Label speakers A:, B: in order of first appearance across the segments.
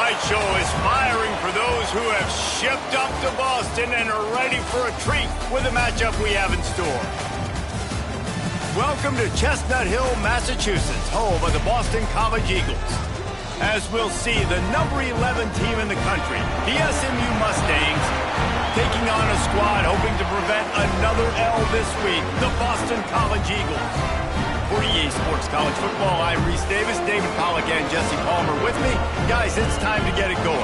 A: Sideshow is firing for those who have shipped up to Boston and are ready for a treat with the matchup we have in store. Welcome to Chestnut Hill, Massachusetts, home of the Boston College Eagles. As we'll see, the number 11 team in the country, the SMU Mustangs, taking on a squad hoping to prevent another L this week, the Boston College Eagles. For EA Sports College Football, I'm Reese Davis, David Pollack, and Jesse Palmer with me. Guys, it's time to get it going.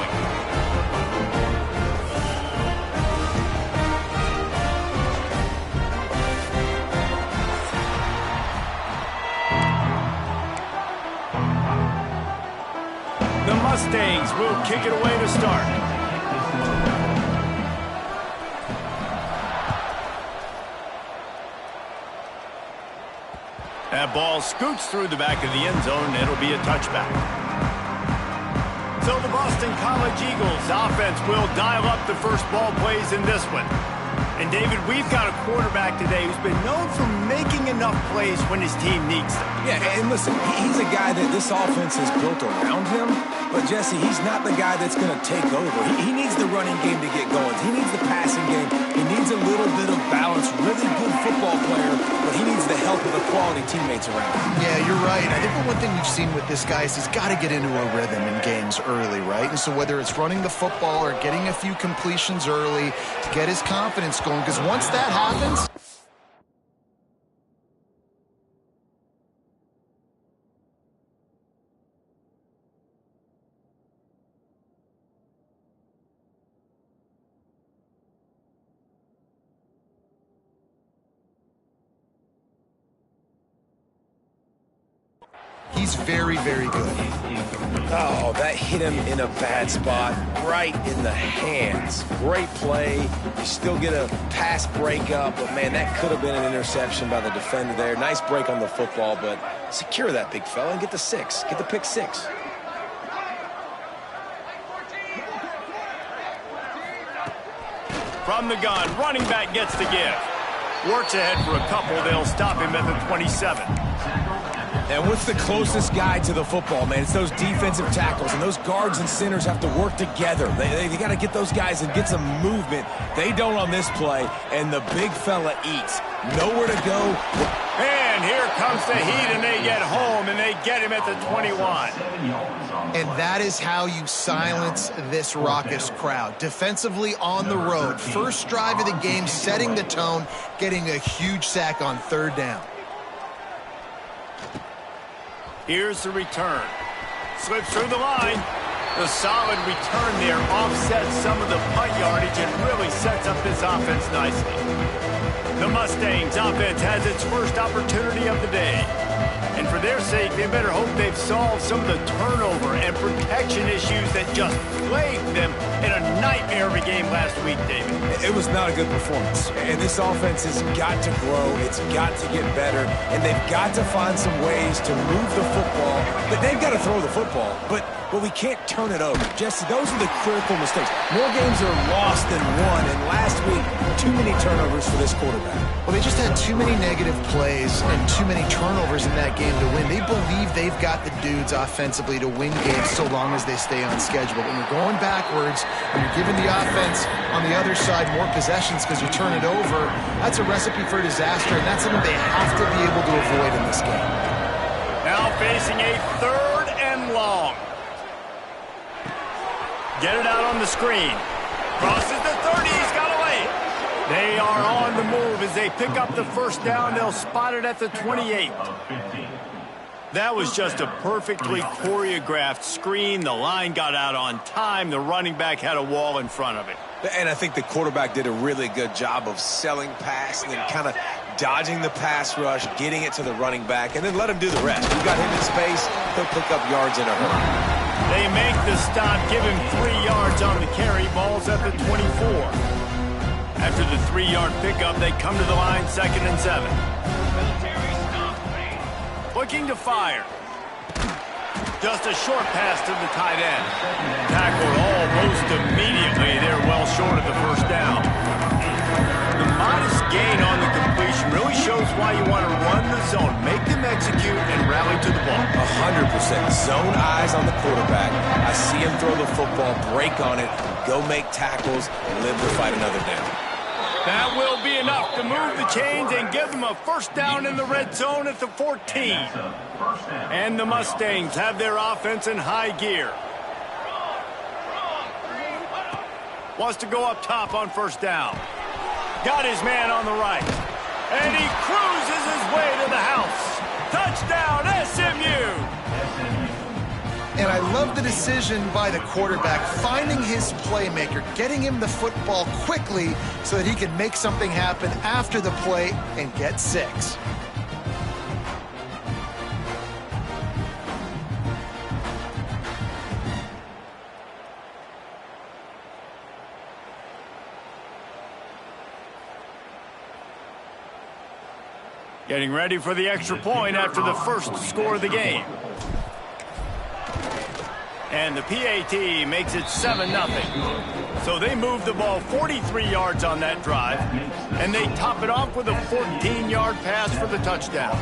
A: The Mustangs will kick it away to start. That ball scoots through the back of the end zone, and it'll be a touchback. So the Boston College Eagles offense will dial up the first ball plays in this one. And David, we've got a quarterback today who's been known for making enough plays when his team needs them.
B: Yeah, and listen, he's a guy that this offense is built around him. But, Jesse, he's not the guy that's going to take over. He needs the running game to get going. He needs the passing game. He needs a little bit of balance. Really good football player, but he needs the help of the quality teammates around him.
C: Yeah, you're right. I think the one thing we've seen with this guy is he's got to get into a rhythm in games early, right? And so whether it's running the football or getting a few completions early to get his confidence going, because once that happens... He's very, very good.
B: Oh, that hit him in a bad spot, right in the hands. Great play. You still get a pass breakup, but, man, that could have been an interception by the defender there. Nice break on the football, but secure that big fella and get the six. Get the pick six.
A: From the gun, running back gets the give. Works ahead for a couple. They'll stop him at the 27.
B: And what's the closest guy to the football, man? It's those defensive tackles, and those guards and centers have to work together. They got to get those guys and get some movement. They don't on this play, and the big fella eats. Nowhere to go.
A: And here comes the heat, and they get home, and they get him at the 21.
C: And that is how you silence this raucous crowd. Defensively on the road. First drive of the game, setting the tone, getting a huge sack on third down.
A: Here's the return. Slips through the line. The solid return there offsets some of the punt yardage and really sets up this offense nicely. The Mustangs offense has its first opportunity of the day. And for their sake, they better hope they've solved some of the turnover and protection issues that just plagued them in a nightmare of a game last week, David.
B: It was not a good performance. And this offense has got to grow. It's got to get better. And they've got to find some ways to move the football. But they've got to throw the football. But we can't turn it over. Jesse, those are the critical mistakes. More games are lost than won. And last week, too many turnovers for this quarterback.
C: Well, they just had too many negative plays and too many turnovers in that game to win. They believe they've got the dudes offensively to win games so long as they stay on schedule. But when you're going backwards, when you're giving the offense on the other side more possessions because you turn it over, that's a recipe for disaster, and that's something they have to be able to avoid in this game.
A: Now facing a third and long. Get it out on the screen. Crosses the 30. He's got away. They are on the move as they pick up the first down. They'll spot it at the 28. That was just a perfectly choreographed screen. The line got out on time. The running back had a wall in front of it.
B: And I think the quarterback did a really good job of selling pass and then kind of dodging the pass rush, getting it to the running back, and then let him do the rest. You got him in space, he'll pick up yards in a hurry.
A: They make the stop, give him 3 yards on the carry. Ball's at the 24. After the 3-yard pickup, they come to the line, 2nd and 7. Looking to fire. Just a short pass to the tight end. Tackled almost immediately. They're well short of the first down. The modest gain on the completion really shows why you want to run the zone, make them execute, and rally to the ball.
B: 100%. zone eyes on the quarterback. I see him throw the football, break on it, go make tackles, and live to fight another down.
A: That will be enough to move the chains and give them a first down in the red zone at the 14. And the Mustangs have their offense in high gear. Wants to go up top on first down. Got his man on the right. And he cruises his way to the house. Touchdown, SMU!
C: And I love the decision by the quarterback, finding his playmaker, getting him the football quickly so that he can make something happen after the play and get 6.
A: Getting ready for the extra point after the first score of the game. And the PAT makes it 7-0. So they move the ball 43 yards on that drive, and they top it off with a 14-yard pass for the touchdown.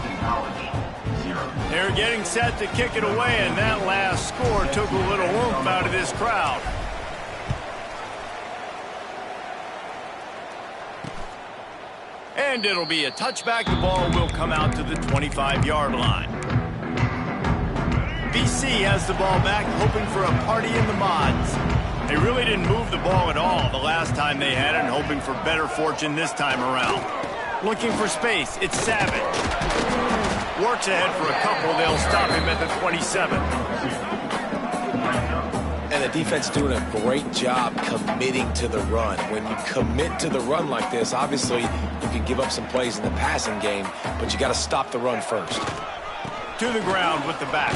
A: They're getting set to kick it away, and that last score took a little oomph out of this crowd. And it'll be a touchback. The ball will come out to the 25-yard line. BC has the ball back, hoping for a party in the mods. They really didn't move the ball at all the last time they had it, and hoping for better fortune this time around. Looking for space, it's Savage. Works ahead for a couple, they'll stop him at the 27.
B: And the defense doing a great job committing to the run. When you commit to the run like this, obviously you can give up some plays in the passing game, but you got to stop the run first.
A: To the ground with the back.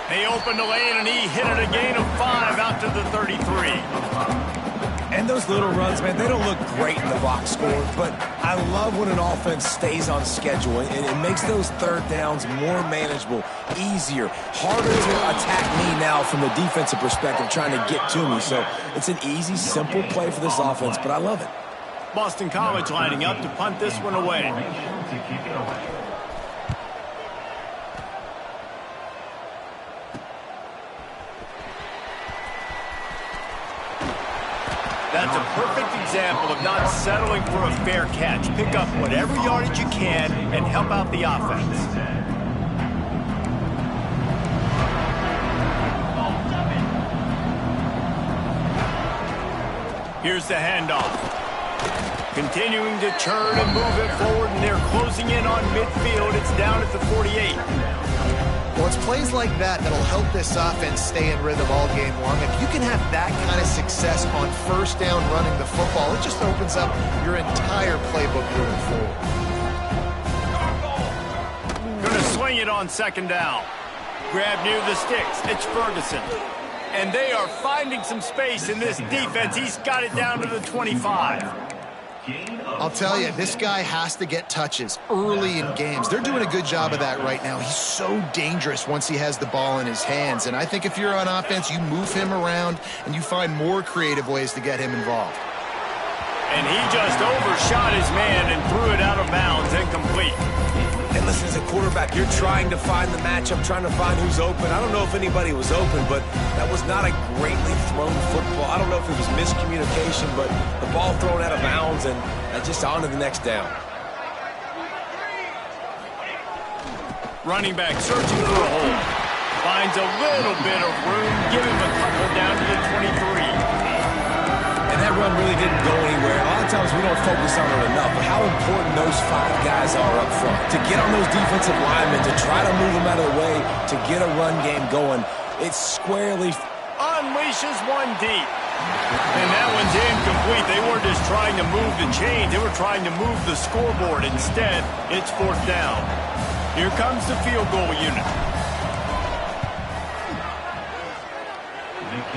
A: They opened the lane, and he hit it a gain of 5 out to the 33.
B: And those little runs, man, they don't look great in the box score, but I love when an offense stays on schedule, and it makes those third downs more manageable, easier, harder to attack me now from the defensive perspective trying to get to me. So it's an easy, simple play for this offense, but I love it.
A: Boston College lining up to punt this one away. That's a perfect example of not settling for a fair catch. Pick up whatever yardage you can and help out the offense. Here's the handoff. Continuing to churn and move it forward, and they're closing in on midfield. It's down at the 48.
C: Well, it's plays like that that'll help this offense stay in rhythm all game long. If you can have that kind of success on first down running the football, it just opens up your entire playbook moving forward.
A: Going to swing it on second down. Grab near the sticks. It's Ferguson. And they are finding some space in this defense. He's got it down to the 25.
C: I'll tell you, this guy has to get touches early in games. They're doing a good job of that right now. He's so dangerous once he has the ball in his hands. And I think if you're on offense, you move him around and you find more creative ways to get him involved.
A: And he just overshot his man and threw it out of bounds, incomplete.
B: And listen, as a quarterback, you're trying to find the matchup, trying to find who's open. I don't know if anybody was open, but that was not a greatly thrown football. I don't know if it was miscommunication, but the ball thrown out of bounds and just on to the next down.
A: Running back searching for a hole. Finds a little bit of room, give him a couple down to the 23.
B: And that run really didn't go anywhere. A lot of times we don't focus on it enough, but how important those 5 guys are up front. To get on those defensive linemen, to try to move them out of the way, to get a run game going, it's squarely
A: unleashes one deep. And that one's incomplete. They weren't just trying to move the chain. They were trying to move the scoreboard. Instead, it's fourth down. Here comes the field goal unit.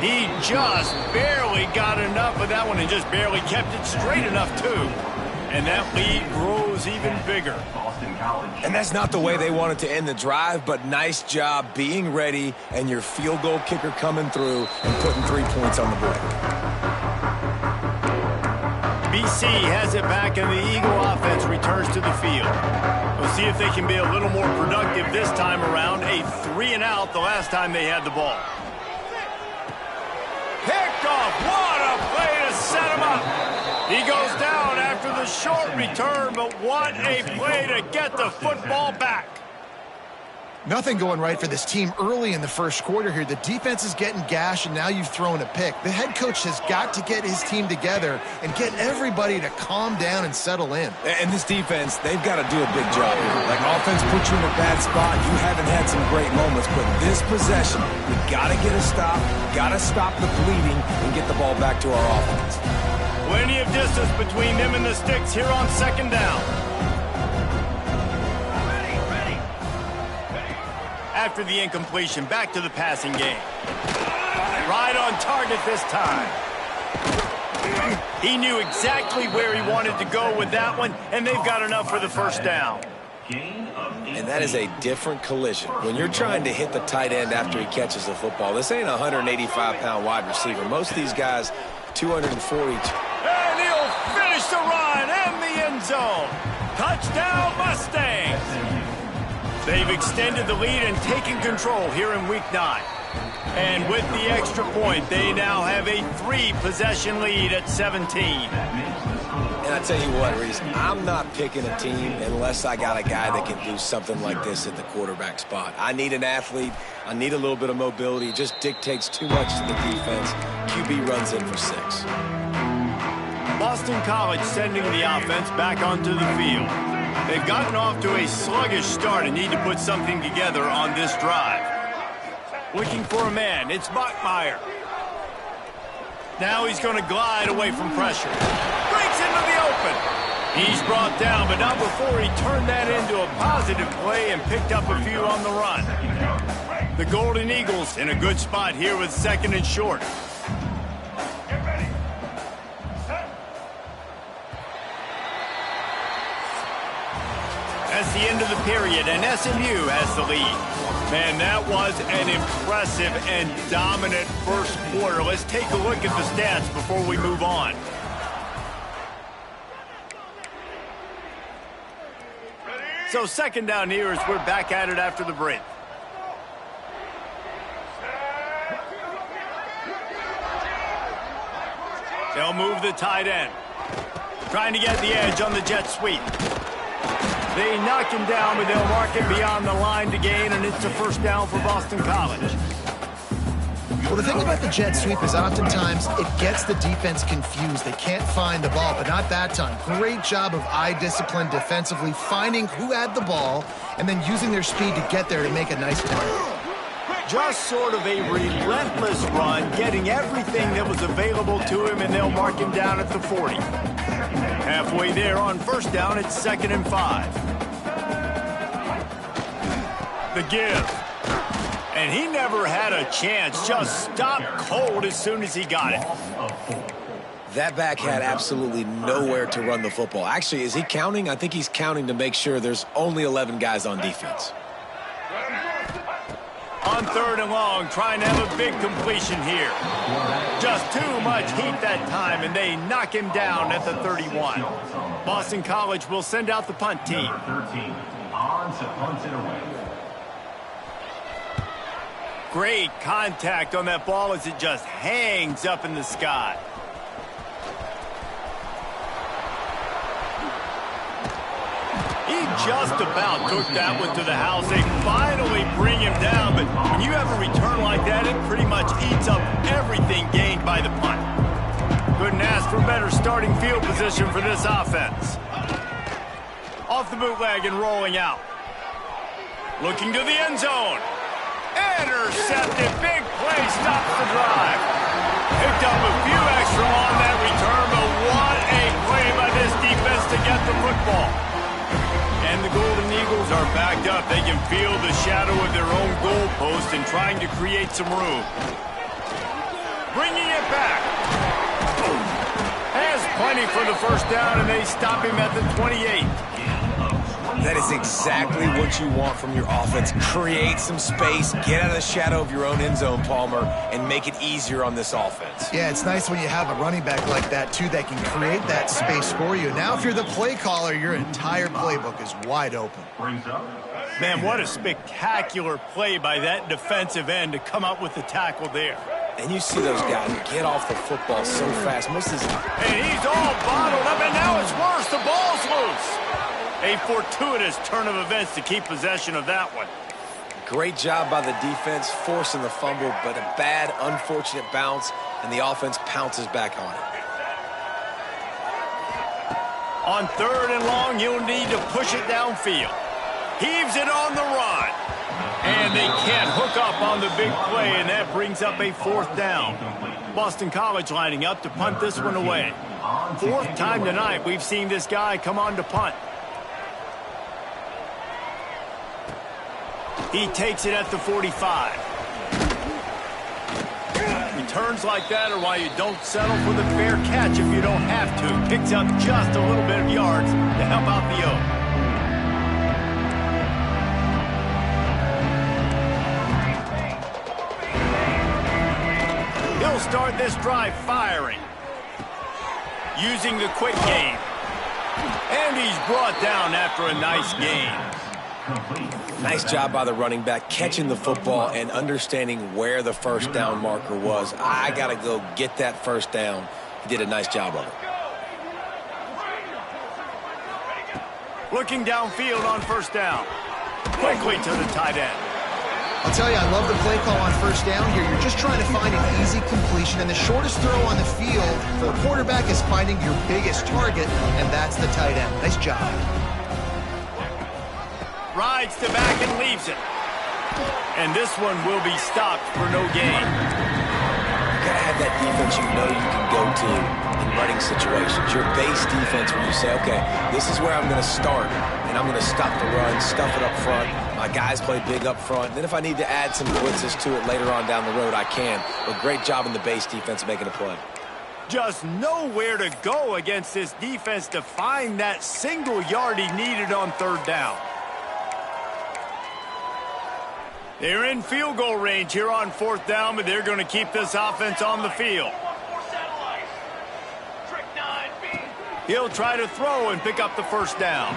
A: He just barely got enough of that one and just barely kept it straight enough, too. And that lead grows even bigger.
B: And that's not the way they wanted to end the drive, but nice job being ready and your field goal kicker coming through and putting 3 points on the board.
A: BC has it back, and the Eagle offense returns to the field. We'll see if they can be a little more productive this time around. A 3-and-out the last time they had the ball. Picked off. What a play to set him up. He goes down after the short return, but what a play to get the football back.
C: Nothing going right for this team early in the first quarter here. The defense is getting gashed, and now you've thrown a pick. The head coach has got to get his team together and get everybody to calm down and settle in.
B: And this defense, they've got to do a big job here. Like, offense puts you in a bad spot. You haven't had some great moments, but this possession, we got to get a stop, got to stop the bleeding, and get the ball back to our offense.
A: Plenty of distance between them and the sticks here on second down. After the incompletion, back to the passing game. Right on target this time. He knew exactly where he wanted to go with that one, and they've got enough for the first down.
B: And that is a different collision. When you're trying to hit the tight end after he catches the football, this ain't a 185-pound wide receiver. Most of these guys, 240.
A: And he'll finish the run in the end zone. Touchdown, Mustangs. They've extended the lead and taken control here in Week 9. And with the extra point, they now have a 3-possession lead at 17.
B: And I tell you what, Reese, I'm not picking a team unless I got a guy that can do something like this at the quarterback spot. I need an athlete. I need a little bit of mobility. It just dictates too much to the defense. QB runs in for 6.
A: Boston College sending the offense back onto the field. They've gotten off to a sluggish start and need to put something together on this drive. Looking for a man. It's Bachmeier. Now he's going to glide away from pressure. Breaks into the open. He's brought down, but not before he turned that into a positive play and picked up a few on the run. The Golden Eagles in a good spot here with 2nd and short. That's the end of the period, and SMU has the lead. Man, that was an impressive and dominant first quarter. Let's take a look at the stats before we move on. So second down here as we're back at it after the break. They'll move the tight end. Trying to get the edge on the jet sweep. They knock him down, but they'll mark it beyond the line to gain, and it's a first down for Boston College.
C: Well, the thing about the jet sweep is oftentimes it gets the defense confused. They can't find the ball, but not that time. Great job of eye discipline defensively, finding who had the ball, and then using their speed to get there to make a nice play.
A: Just sort of a relentless run, getting everything that was available to him, and they'll mark him down at the 40. Halfway there on first down, it's 2nd and 5. The give. And he never had a chance. Just stopped cold as soon as he got it.
B: That back had absolutely nowhere to run the football. Actually, is he counting? I think he's counting to make sure there's only 11 guys on defense.
A: On 3rd and long, trying to have a big completion here. Just too much heat that time, and they knock him down at the 31. Boston College will send out the punt team. Great contact on that ball as it just hangs up in the sky. He just about took that one to the house. They finally bring him down, but when you have a return like that, it pretty much eats up everything gained by the punt. Couldn't ask for better starting field position for this offense. Off the bootleg and rolling out. Looking to the end zone. Intercepted. Big play. Stops the drive. Picked up a few extra on that return, but what a play by this defense to get the football. And the Golden Eagles are backed up. They can feel the shadow of their own goalpost and trying to create some room. Bringing it back. Has plenty for the first down, and they stop him at the 28.
B: That is exactly what you want from your offense. Create some space, get out of the shadow of your own end zone, Palmer, and make it easier on this offense.
C: Yeah, it's nice when you have a running back like that, too, that can create that space for you. Now, if you're the play caller, your entire playbook is wide open.
A: Man, what a spectacular play by that defensive end to come up with the tackle there.
B: And you see those guys get off the football so fast. Most of this...
A: And he's all bottled up, and now it's worse. The ball's loose. A fortuitous turn of events to keep possession of that one.
B: Great job by the defense, forcing the fumble, but a bad, unfortunate bounce, and the offense pounces back on it.
A: On 3rd and long, you'll need to push it downfield. Heaves it on the run. And they can't hook up on the big play, and that brings up a 4th down. Boston College lining up to punt this one away. 4th time tonight we've seen this guy come on to punt. He takes it at the 45. Returns like that are why you don't settle for the fair catch if you don't have to. Picks up just a little bit of yards to help out the O. He'll start this drive firing. Using the quick game. And he's brought down after a nice gain.
B: Nice job by the running back, catching the football and understanding where the first down marker was. I got to go get that first down. He did a nice job of it.
A: Looking downfield on 1st down. Quickly to the tight end.
C: I'll tell you, I love the play call on 1st down here. You're just trying to find an easy completion, and the shortest throw on the field for a quarterback is finding your biggest target, and that's the tight end. Nice job.
A: Rides to back and leaves it. And this one will be stopped for no gain.
B: You got to have that defense you know you can go to in running situations. Your base defense where you say, okay, this is where I'm going to start, and I'm going to stop the run, stuff it up front. My guys play big up front. Then if I need to add some blitzes to it later on down the road, I can. But great job in the base defense making a play.
A: Just nowhere to go against this defense to find that single yard he needed on 3rd down. They're in field goal range here on 4th down, but they're going to keep this offense on the field. He'll try to throw and pick up the 1st down.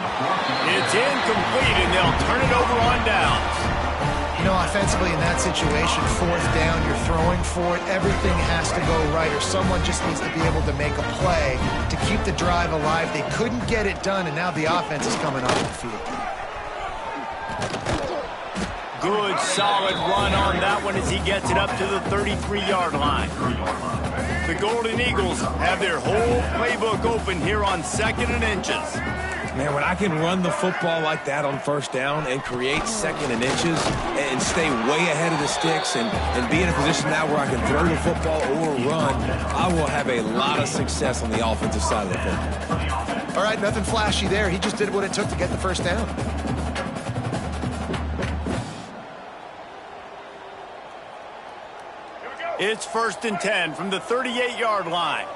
A: It's incomplete, and they'll turn it over on downs.
C: You know, offensively in that situation, 4th down, you're throwing for it. Everything has to go right, or someone just needs to be able to make a play to keep the drive alive. They couldn't get it done, and now the offense is coming off the field.
A: Good, solid run on that one as he gets it up to the 33-yard line. The Golden Eagles have their whole playbook open here on 2nd and inches.
B: Man, when I can run the football like that on 1st down and create 2nd and inches and stay way ahead of the sticks and be in a position now where I can throw the football or run, I will have a lot of success on the offensive side of the football.
C: All right, nothing flashy there. He just did what it took to get the 1st down.
A: It's 1st and 10 from the 38-yard line.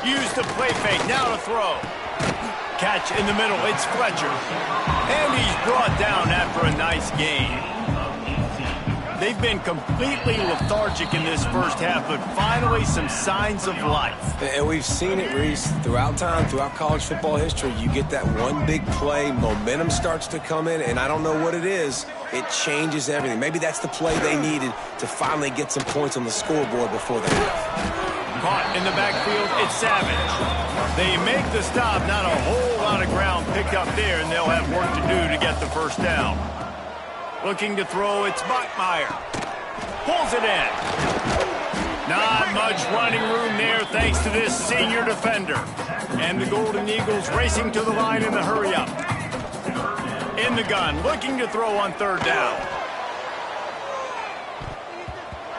A: Use the play fake, now to throw. Catch in the middle, it's Fletcher. And he's brought down after a nice gain. They've been completely lethargic in this 1st half, but finally some signs of life.
B: And we've seen it, Reese, throughout time, throughout college football history. You get that one big play, momentum starts to come in, and I don't know what it is. It changes everything. Maybe that's the play they needed to finally get some points on the scoreboard before the half.
A: Caught in the backfield, it's Savage. They make the stop, not a whole lot of ground picked up there, and they'll have work to do to get the 1st down. Looking to throw, it's Bachmeier. Pulls it in. Not much running room there thanks to this senior defender. And the Golden Eagles racing to the line in the hurry-up. In the gun, looking to throw on 3rd down.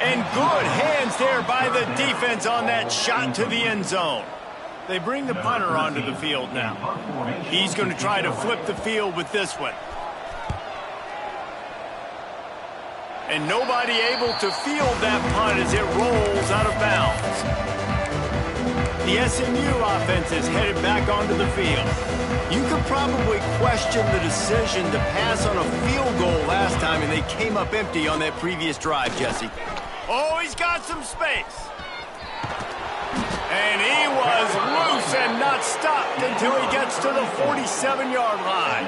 A: And good hands there by the defense on that shot to the end zone. They bring the punter onto the field now. He's going to try to flip the field with this one. And nobody able to field that punt as it rolls out of bounds. The SMU offense is headed back onto the field. You could probably question the decision to pass on a field goal last time, and they came up empty on that previous drive, Jesse. Oh, he's got some space. And he was loose and not stopped until he gets to the 47-yard line.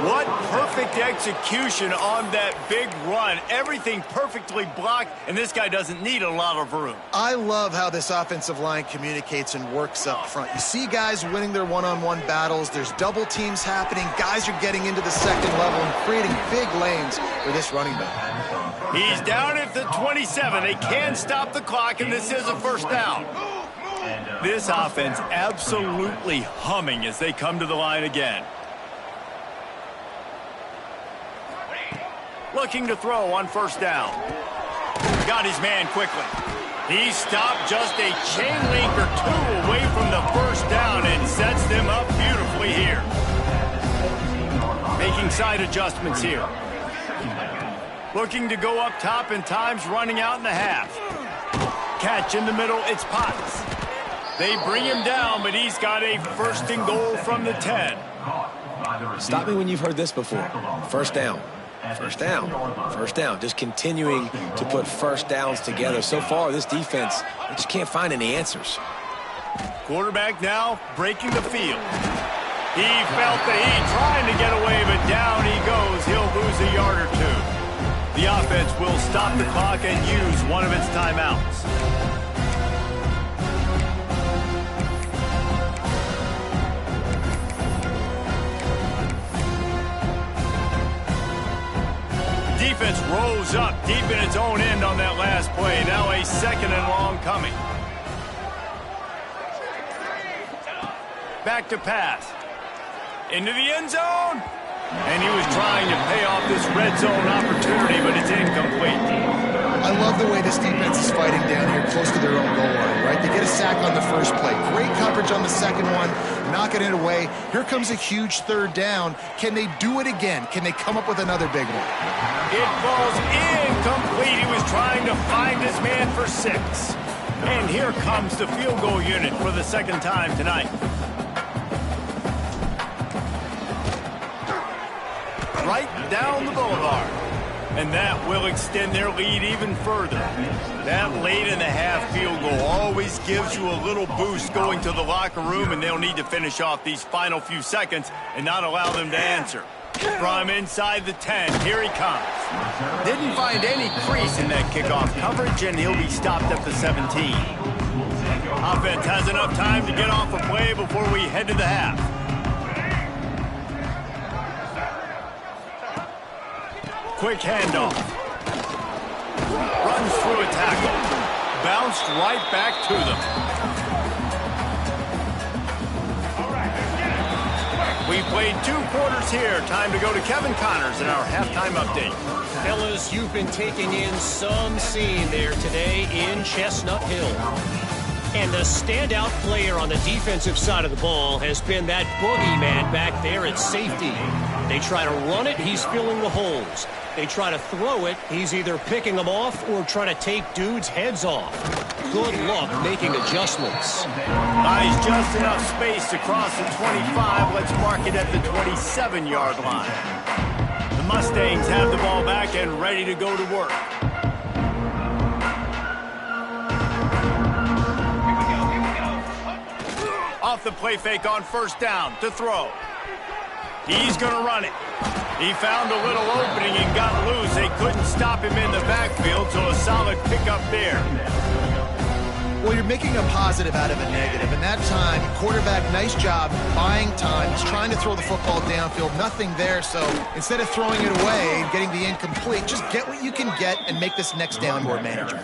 A: What perfect execution on that big run. Everything perfectly blocked, and this guy doesn't need a lot of room.
C: I love how this offensive line communicates and works up front. You see guys winning their one-on-one battles. There's double teams happening. Guys are getting into the second level and creating big lanes for this running back.
A: He's down at the 27. They can stop the clock, and this is a first down. This offense absolutely humming as they come to the line again. Looking to throw on first down. Got his man quickly. He stopped just a chain link or two away from the first down and sets them up beautifully here. Making side adjustments here. Looking to go up top, and time's running out in the half. Catch in the middle, it's Potts. They bring him down, but he's got a first and goal from the 10.
B: Stop me when you've heard this before. First down. First down. First down. Just continuing to put first downs together. So far, this defense, they just can't find any answers.
A: Quarterback now breaking the field. He felt the heat trying to get away, but down he goes. He'll lose a yard or two. The offense will stop the clock and use one of its timeouts. Defense rose up deep in its own end on that last play. Now a second and long coming. Back to pass. Into the end zone. And he was trying to pay off this red zone opportunity, but it's incomplete.
C: I love the way this defense is fighting down here close to their own goal line, right? They get a sack on the first play. Great coverage on the second one, knocking it away. Here comes a huge third down. Can they do it again? Can they come up with another big one?
A: It falls incomplete. He was trying to find his man for 6. And here comes the field goal unit for the second time tonight. Right down the boulevard. And that will extend their lead even further. That late in the half field goal always gives you a little boost going to the locker room, and they'll need to finish off these final few seconds and not allow them to answer. From inside the 10, here he comes. Didn't find any crease in that kickoff coverage, and he'll be stopped at the 17. Offense has enough time to get off a play before we head to the half. Quick handoff. Runs through a tackle. Bounced right back to them. We played 2 quarters here. Time to go to Kevin Connors in our halftime update.
D: Fellas, you've been taking in some scene there today in Chestnut Hill. And the standout player on the defensive side of the ball has been that boogeyman back there at safety. They try to run it, he's filling the holes. They try to throw it, he's either picking them off or trying to take dudes' heads off. Good luck making adjustments.
A: Buys just enough space to cross the 25. Let's mark it at the 27-yard line. The Mustangs have the ball back and ready to go to work. Off the play fake on first down to throw. He's going to run it. He found a little opening and got loose. They couldn't stop him in the backfield, so a solid pickup there.
C: Well, you're making a positive out of a negative. And that time, quarterback, nice job buying time. He's trying to throw the football downfield. Nothing there, so instead of throwing it away and getting the incomplete, just get what you can get and make this next down more manageable.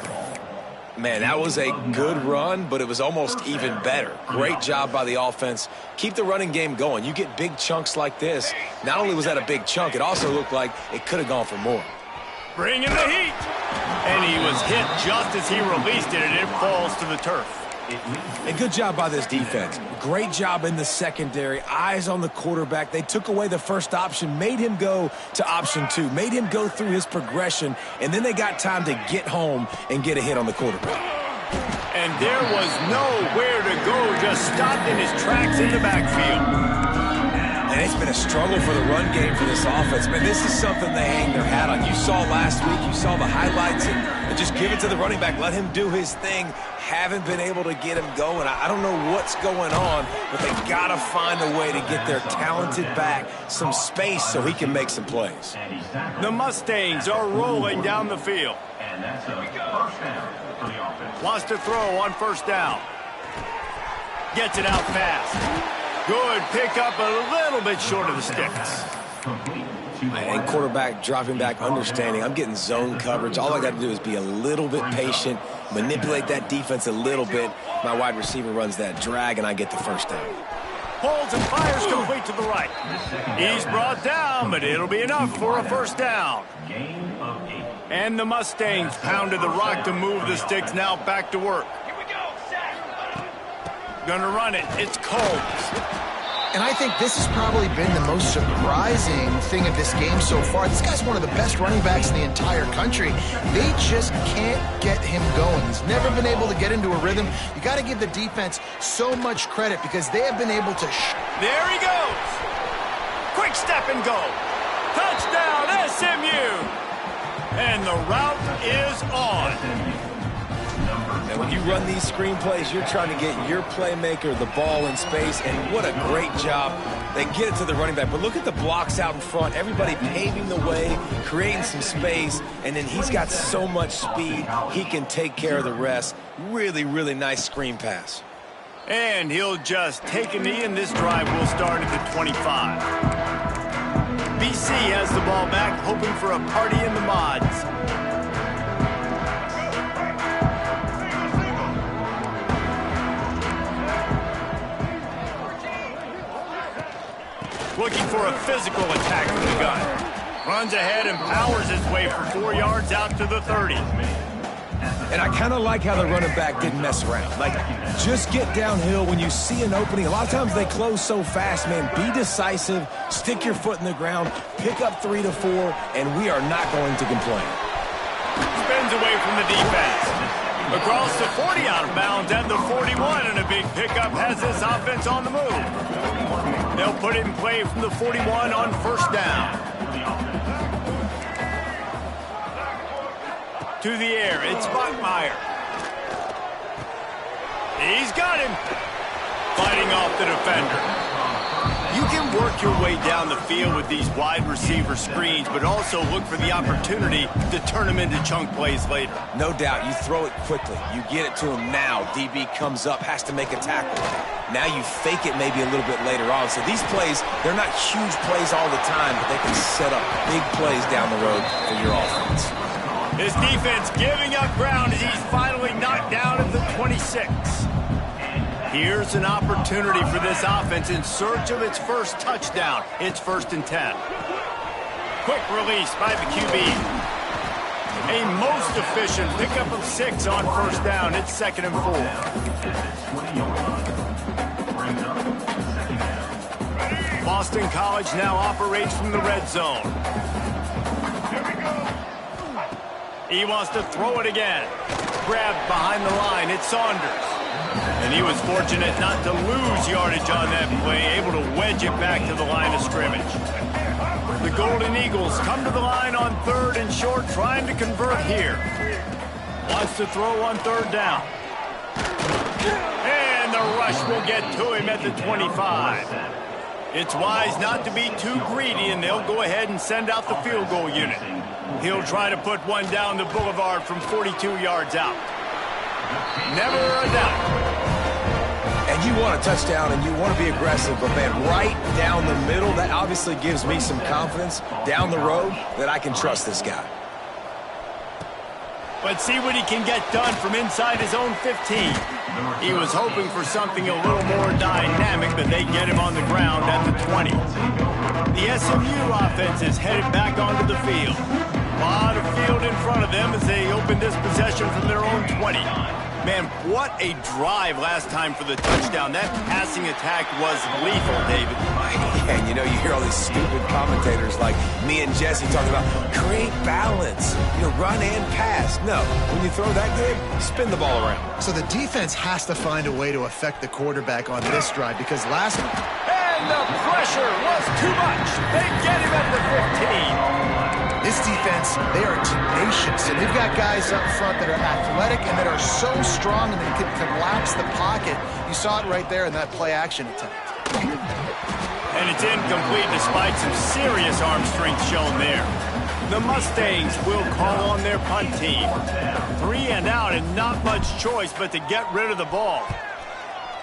B: Man, that was a good run, but it was almost even better. Great job by the offense. Keep the running game going. You get big chunks like this. Not only was that a big chunk, it also looked like it could have gone for more.
A: Bringing the heat. And he was hit just as he released it, and it falls to the turf.
B: And good job by this defense. Great job in the secondary. Eyes on the quarterback. They took away the first option, made him go to option 2, made him go through his progression, and then they got time to get home and get a hit on the quarterback.
A: And there was nowhere to go, just stopped in his tracks in the backfield.
B: And it's been a struggle for the run game for this offense. Man, this is something they hang their hat on. You saw last week, you saw the highlights, and just give it to the running back. Let him do his thing. Haven't been able to get him going. I don't know what's going on, but they got to find a way to get their talented back some space so he can make some plays.
A: The Mustangs are rolling down the field.
E: And that's a first down for the offense.
A: Wants to throw on first down. Gets it out fast. Good pickup, a little bit short of the sticks.
B: And quarterback dropping back, understanding I'm getting zone coverage. All I got to do is be a little bit patient, manipulate that defense a little bit. My wide receiver runs that drag, and I get the first down.
A: Holds and fires complete to the right. He's brought down, but it'll be enough for a first down. And the Mustangs pounded the rock to move the sticks, now back to work. Gonna run it. It's Combs.
C: And I think this has probably been the most surprising thing of this game so far. This guy's one of the best running backs in the entire country. They just can't get him going. He's never been able to get into a rhythm. You got to give the defense so much credit because they have been able to...
A: There he goes. Quick step and go. Touchdown, SMU. And the route is on.
B: And when you run these screenplays, you're trying to get your playmaker the ball in space, and what a great job. They get it to the running back, but look at the blocks out in front. Everybody paving the way, creating some space, and then he's got so much speed, he can take care of the rest. Really, really nice screen pass.
A: And he'll just take a knee, and this drive will start at the 25. BC has the ball back, hoping for a party in the mods. Looking for a physical attack from the gun. Runs ahead and powers his way for 4 yards out to the 30.
B: And I kind of like how the running back didn't mess around. Like, just get downhill when you see an opening. A lot of times they close so fast, man. Be decisive, stick your foot in the ground, pick up 3 to 4, and we are not going to complain.
A: Spins away from the defense. Across the 40 out of bounds at the 41, and a big pickup has this offense on the move. They'll put it in play from the 41 on first down. To the air, it's Bachmeier. He's got him. Fighting off the defender. You can work your way down the field with these wide receiver screens, but also look for the opportunity to turn them into chunk plays later.
B: No doubt, you throw it quickly. You get it to him now. DB comes up, has to make a tackle. Now you fake it maybe a little bit later on. So these plays, they're not huge plays all the time, but they can set up big plays down the road for your offense.
A: His defense giving up ground as he's finally knocked down at the 26. Here's an opportunity for this offense in search of its first touchdown. It's 1st and 10. Quick release by the QB. A most efficient pickup of 6 on first down. It's 2nd and 4. Boston College now operates from the red zone. He wants to throw it again. Grabbed behind the line. It's Saunders. And he was fortunate not to lose yardage on that play, able to wedge it back to the line of scrimmage. The Golden Eagles come to the line on 3rd and short, trying to convert here. Wants to throw on 3rd down. And the rush will get to him at the 25. It's wise not to be too greedy, and they'll go ahead and send out the field goal unit. He'll try to put one down the boulevard from 42 yards out. Never a doubt.
B: And you want a touchdown and you want to be aggressive, but man, right down the middle, that obviously gives me some confidence down the road that I can trust this guy.
A: But see what he can get done from inside his own 15. He was hoping for something a little more dynamic, but they get him on the ground at the 20. The SMU offense is headed back onto the field. A lot of field in front of them as they open this possession from their own 20. Man, what a drive last time for the touchdown. That passing attack was lethal, David.
B: And you know, you hear all these stupid commentators like me and Jesse talking about create balance, run and pass. No, when you throw that good, spin the ball around.
C: So the defense has to find a way to affect the quarterback on this drive because last one...
A: And the pressure was too much. They get him at the 15.
C: This defense, they are tenacious, and they've got guys up front that are athletic and that are so strong and they can collapse the pocket. You saw it right there in that play-action attempt.
A: And it's incomplete despite some serious arm strength shown there. The Mustangs will call on their punt team. 3 and out and not much choice but to get rid of the ball.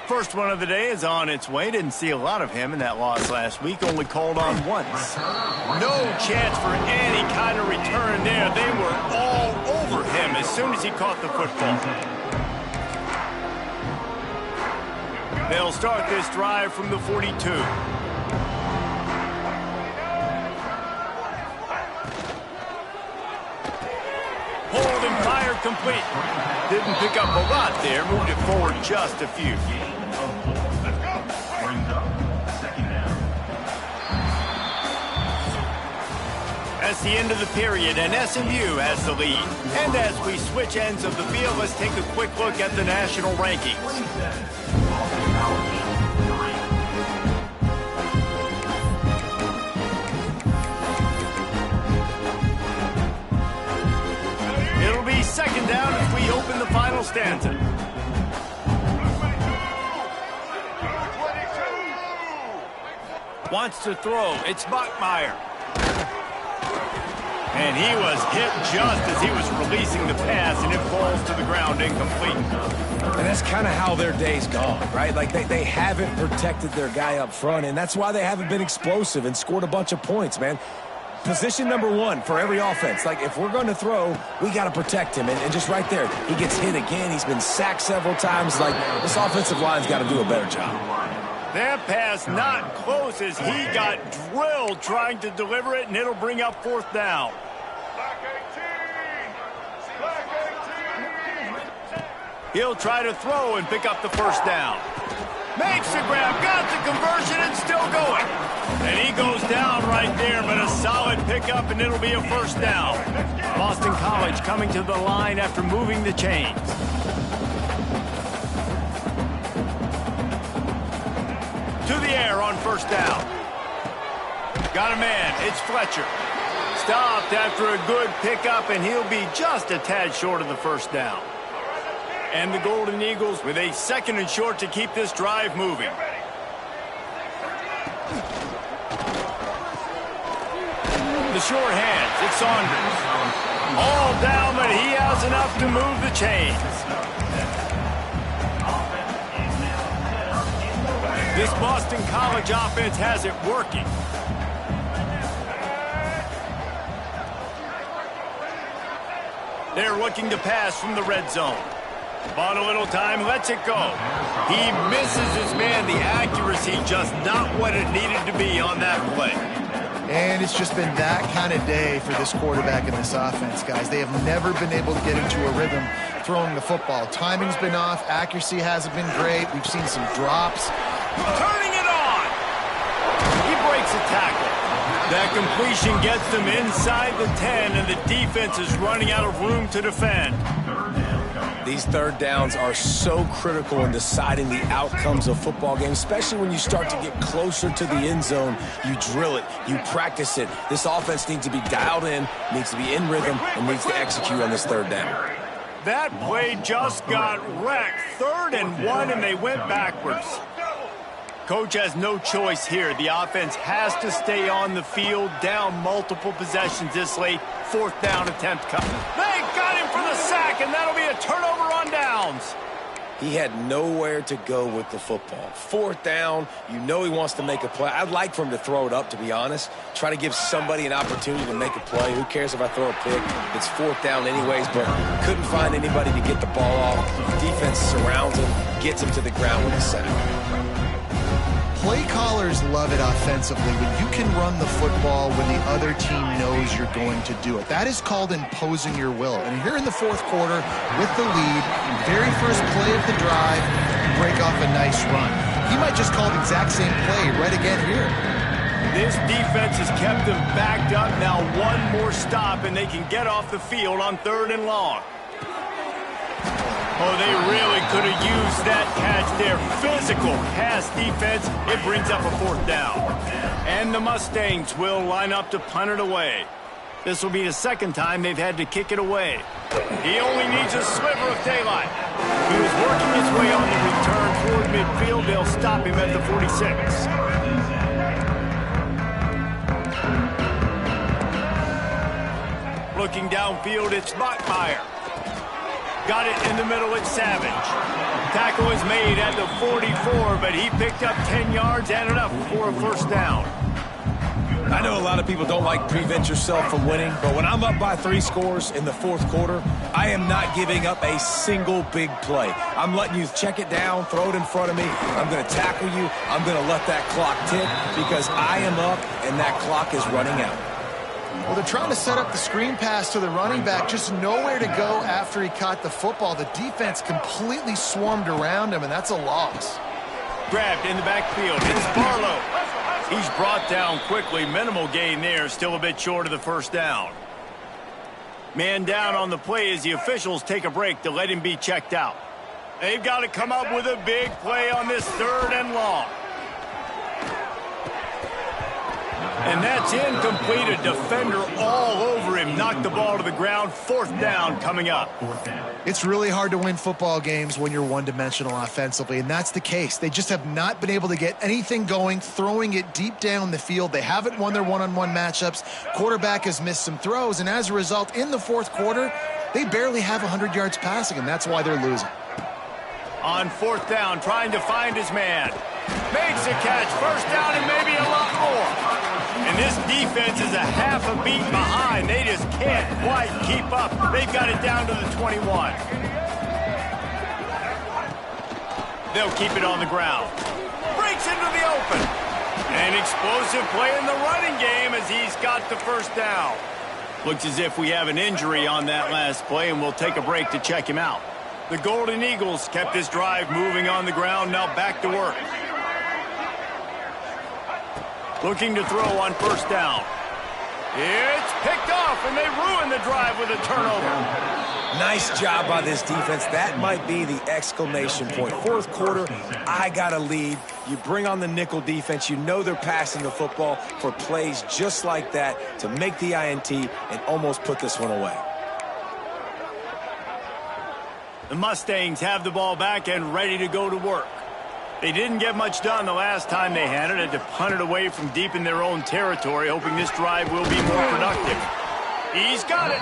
A: First one of the day is on its way. Didn't see a lot of him in that loss last week. Only called on once. No chance for any kind of return there. They were all over him as soon as he caught the football. They'll start this drive from the 42. Hold and fire complete. Didn't pick up a lot there. Moved it forward just a few. That's the end of the period, and SMU has the lead. And as we switch ends of the field, let's take a quick look at the national rankings. It'll be second down as we open the final stanza. Wants to throw. It's Bachmeier. And he was hit just as he was releasing the pass, and it falls to the ground incomplete.
B: And that's kind of how their day's gone, right? Like, they haven't protected their guy up front, and that's why they haven't been explosive and scored a bunch of points, man. Position number one for every offense. Like, if we're going to throw, we got to protect him. And just right there, he gets hit again. He's been sacked several times. Like, this offensive line's got to do a better job.
A: That pass not close as he got drilled trying to deliver it, and it'll bring up fourth down. He'll try to throw and pick up the first down. Makes the grab, got the conversion, and still going. And he goes down right there, but a solid pickup, and it'll be a first down. Boston College coming to the line after moving the chains. To the air on first down. Got a man, it's Fletcher. Stopped after a good pickup, and he'll be just a tad short of the first down. And the Golden Eagles with a second and short to keep this drive moving. The short hands, it's Saunders. All down, but he has enough to move the chains. This Boston College offense has it working. They're looking to pass from the red zone. Bought a little time, lets it go. He misses his man. The accuracy just not what it needed to be on that play.
C: And it's just been that kind of day for this quarterback and this offense, guys. They have never been able to get into a rhythm throwing the football. Timing's been off. Accuracy hasn't been great. We've seen some drops.
A: Turning it on. He breaks a tackle. That completion gets them inside the 10, and the defense is running out of room to defend.
B: These third downs are so critical in deciding the outcomes of football games, especially when you start to get closer to the end zone. You drill it, you practice it. This offense needs to be dialed in, needs to be in rhythm, and needs to execute on this third down.
A: That play just got wrecked. 3rd and 1, and they went backwards. Coach has no choice here. The offense has to stay on the field, down multiple possessions this late. 4th down attempt coming. They got him for the sack, and that'll be a turnover on downs.
B: He had nowhere to go with the football. 4th down, you know he wants to make a play. I'd like for him to throw it up, to be honest. Try to give somebody an opportunity to make a play. Who cares if I throw a pick? It's 4th down anyways, but couldn't find anybody to get the ball off. Defense surrounds him, gets him to the ground with a sack.
C: play callers love it offensively when you can run the football when the other team knows you're going to do it. That is called imposing your will. And here in the fourth quarter with the lead, very first play of the drive, break off a nice run. He might just call the exact same play right again here.
A: This defense has kept them backed up. Now one more stop and they can get off the field on 3rd and long. Oh, they really could have used that catch there. Physical pass defense. It brings up a 4th down. And the Mustangs will line up to punt it away. This will be the 2nd time they've had to kick it away. He only needs a sliver of daylight. He was working his way on the return toward midfield. They'll stop him at the 46. Looking downfield, it's Bachmeier. Got it in the middle, it's Savage. Tackle is made at the 44, but he picked up 10 yards and enough for a 1st down.
B: I know a lot of people don't like prevent yourself from winning, but when I'm up by 3 scores in the 4th quarter, I am not giving up a single big play. I'm letting you check it down, throw it in front of me. I'm going to tackle you. I'm going to let that clock tick because I am up and that clock is running out.
C: Well, they're trying to set up the screen pass to the running back, just nowhere to go after he caught the football. The defense completely swarmed around him, and that's a loss.
A: Grabbed in the backfield. It's Barlow. He's brought down quickly. Minimal gain there, still a bit short of the 1st down. Man down on the play as the officials take a break to let him be checked out. They've got to come up with a big play on this 3rd and long. And that's incomplete. A defender all over him. Knocked the ball to the ground. 4th down coming up.
C: It's really hard to win football games when you're one-dimensional offensively, and that's the case. They just have not been able to get anything going, throwing it deep down the field. They haven't won their one-on-one matchups. Quarterback has missed some throws, and as a result, in the 4th quarter, they barely have 100 yards passing, and that's why they're losing.
A: On 4th down, trying to find his man. Makes a catch. 1st down and maybe a lot more. And this defense is a half a beat behind. They just can't quite keep up. They've got it down to the 21. They'll keep it on the ground. Breaks into the open. An explosive play in the running game as he's got the 1st down. Looks as if we have an injury on that last play, and we'll take a break to check him out. The Golden Eagles kept this drive moving on the ground. Now back to work. Looking to throw on 1st down. It's picked off, and they ruin the drive with a turnover.
B: Nice job by this defense. That might be the exclamation point. 4th quarter, I got a lead. You bring on the nickel defense. You know they're passing the football for plays just like that to make the INT and almost put this one away.
A: The Mustangs have the ball back and ready to go to work. They didn't get much done the last time they had it. Had to punt it away from deep in their own territory, hoping this drive will be more productive. He's got it.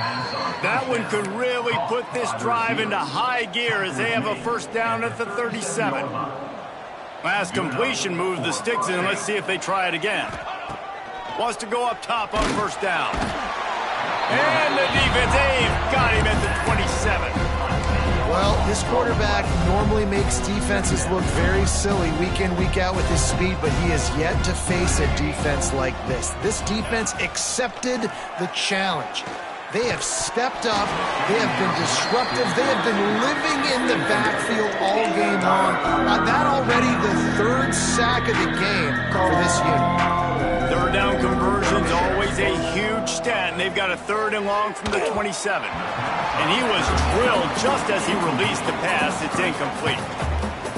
A: That one could really put this drive into high gear as they have a 1st down at the 37. Last completion moves the sticks in. Let's see if they try it again. Wants to go up top on 1st down. And the defense, they've got him at the 27.
C: Well, this quarterback normally makes defenses look very silly week in, week out with his speed, but he has yet to face a defense like this. This defense accepted the challenge. They have stepped up. They have been disruptive. They have been living in the backfield all game long. That already the 3rd sack of the game for this unit.
A: 3rd down conversions, always a huge stat, and they've got a 3rd and long from the 27. And he was drilled just as he released the pass. It's incomplete.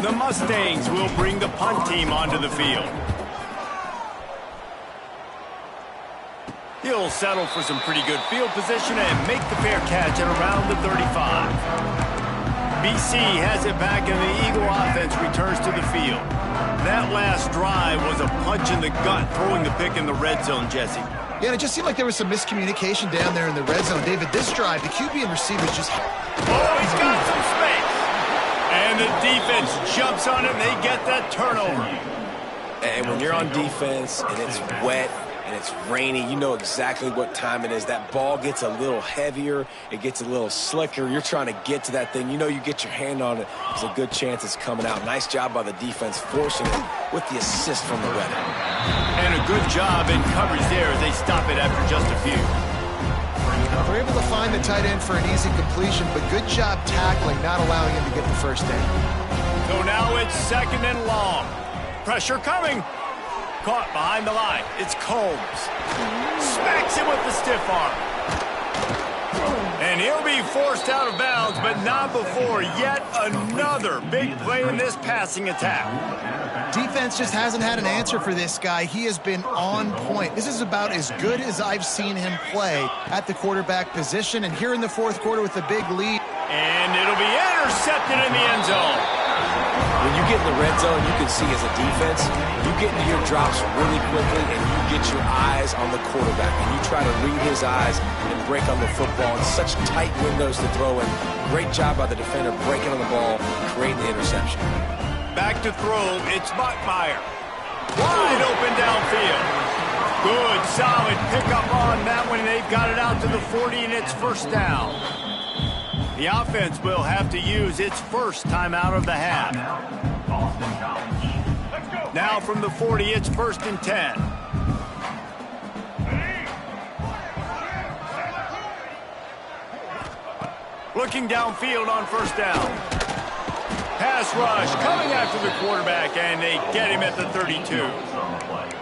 A: The Mustangs will bring the punt team onto the field. He'll settle for some pretty good field position and make the fair catch at around the 35. BC has it back, and the Eagle offense returns to the field. That last drive was a punch in the gut, throwing the pick in the red zone, Jesse.
C: Yeah, and it just seemed like there was some miscommunication down there in the red zone. David, this drive, the QB and receivers just...
A: Oh, he's got some space. And the defense jumps on it, and they get that turnover.
B: And when you're on defense and it's wet and it's rainy, you know exactly what time it is. That ball gets a little heavier. It gets a little slicker. You're trying to get to that thing. You know you get your hand on it. There's a good chance it's coming out. Nice job by the defense forcing it with the assist from the weather.
A: And a good job in coverage there as they stop it after just a few.
C: They're able to find the tight end for an easy completion, but good job tackling, not allowing him to get the first down.
A: So now it's 2nd and long. Pressure coming. Caught behind the line. It's Combs. Smacks him with the stiff arm. And he'll be forced out of bounds, but not before yet another big play in this passing attack.
C: Defense just hasn't had an answer for this guy. He has been on point. This is about as good as I've seen him play at the quarterback position. And here in the fourth quarter with a big lead.
A: And it'll be intercepted in the end zone.
B: When you get in the red zone, you can see as a defense, you get into your drops really quickly and you get your eyes on the quarterback. And you try to read his eyes and break on the football in such tight windows to throw in. Great job by the defender breaking on the ball, creating the interception.
A: Back to throw, it's Bachmeier. Wide open downfield. Good, solid pickup on that one. They've got it out to the 40, and it's first down. The offense will have to use its first timeout of the half. Now from the 40, it's 1st and 10. Looking downfield on first down. Pass rush coming after the quarterback, and they get him at the 32.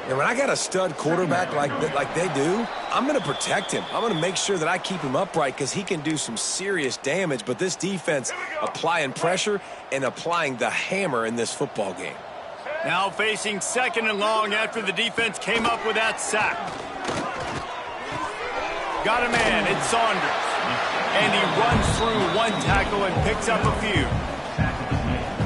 B: And when I got a stud quarterback like they do, I'm going to protect him. I'm going to make sure that I keep him upright because he can do some serious damage. But this defense applying pressure and applying the hammer in this football game.
A: Now facing 2nd and long after the defense came up with that sack. Got a man, it's Saunders. And he runs through one tackle and picks up a few.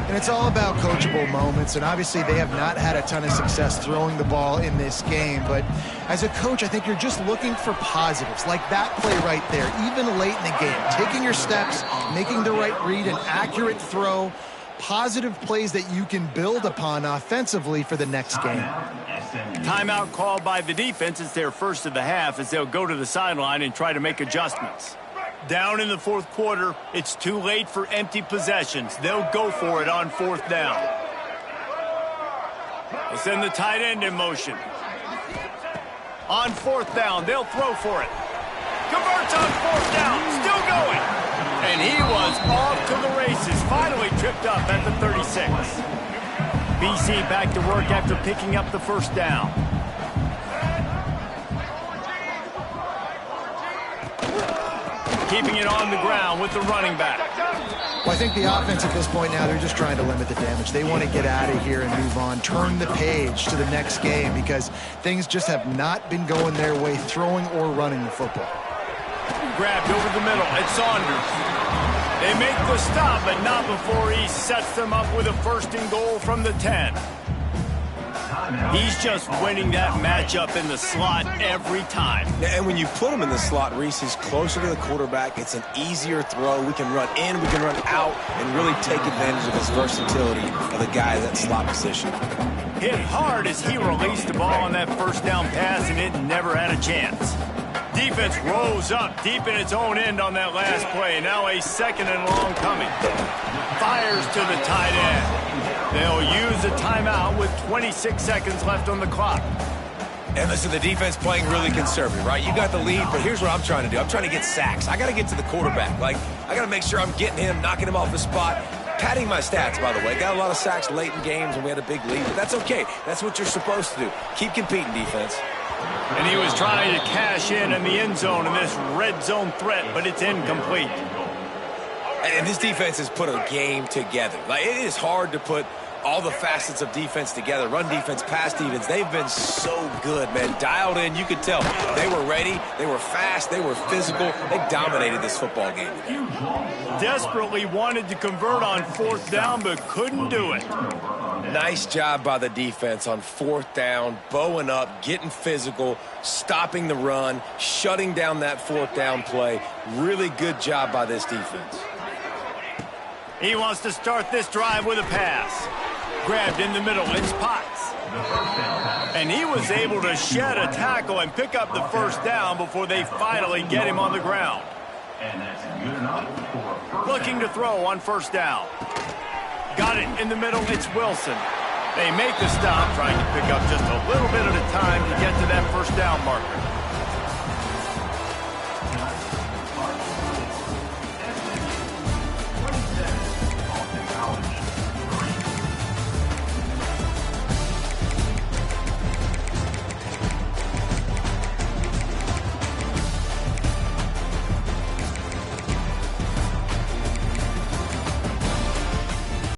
C: And it's all about coachable moments, and obviously they have not had a ton of success throwing the ball in this game. But as a coach, I think you're just looking for positives, like that play right there, even late in the game. Taking your steps, making the right read, an accurate throw, positive plays that you can build upon offensively for the next game.
A: Timeout called by the defense. It's their first of the half as they'll go to the sideline and try to make adjustments. Down in the fourth quarter, it's too late for empty possessions. They'll go for it on 4th down. They'll send the tight end in motion. On 4th down, they'll throw for it. Converts on 4th down, still going. And he was off to the races, finally tripped up at the 36. BC back to work after picking up the first down. Keeping it on the ground with the running back.
C: Well, I think the offense at this point now, they're just trying to limit the damage. They want to get out of here and move on, turn the page to the next game because things just have not been going their way, throwing or running the football.
A: Grabbed over the middle. It's Saunders. They make the stop, but not before he sets them up with a 1st and goal from the 10. He's just winning that matchup in the slot every time.
B: And when you put him in the slot, Reese, he's closer to the quarterback. It's an easier throw. We can run in, we can run out, and really take advantage of his versatility of the guy in that slot position.
A: Hit hard as he released the ball on that first down pass, and it never had a chance. Defense rose up deep in its own end on that last play. Now a 2nd and long coming. Fires to the tight end. They'll use a timeout with 26 seconds left on the clock.
B: And listen, the defense playing really conservative, right? You got the lead, but here's what I'm trying to do. I'm trying to get sacks. I got to get to the quarterback. I got to make sure I'm getting him, knocking him off the spot. Padding my stats, by the way. Got a lot of sacks late in games, and we had a big lead, but that's okay. That's what you're supposed to do. Keep competing, defense.
A: And he was trying to cash in the end zone in this red zone threat, but it's incomplete.
B: And this defense has put a game together. It is hard to put all the facets of defense together. Run defense, pass defense. They've been so good, man. Dialed in. You could tell they were ready. They were fast. They were physical. They dominated this football game today.
A: Desperately wanted to convert on 4th down, but couldn't do it.
B: Nice job by the defense on 4th down, bowing up, getting physical, stopping the run, shutting down that 4th down play. Really good job by this defense.
A: He wants to start this drive with a pass. Grabbed in the middle, it's Potts.
E: The first down pass.
A: And he was able to shed a tackle and pick up the first down before they finally get him on the ground.
E: And that's good enough for a first
A: Looking to throw on first down. Got it in the middle. It's Wilson. They make the stop, trying to pick up just a little bit at a time to get to that first down marker.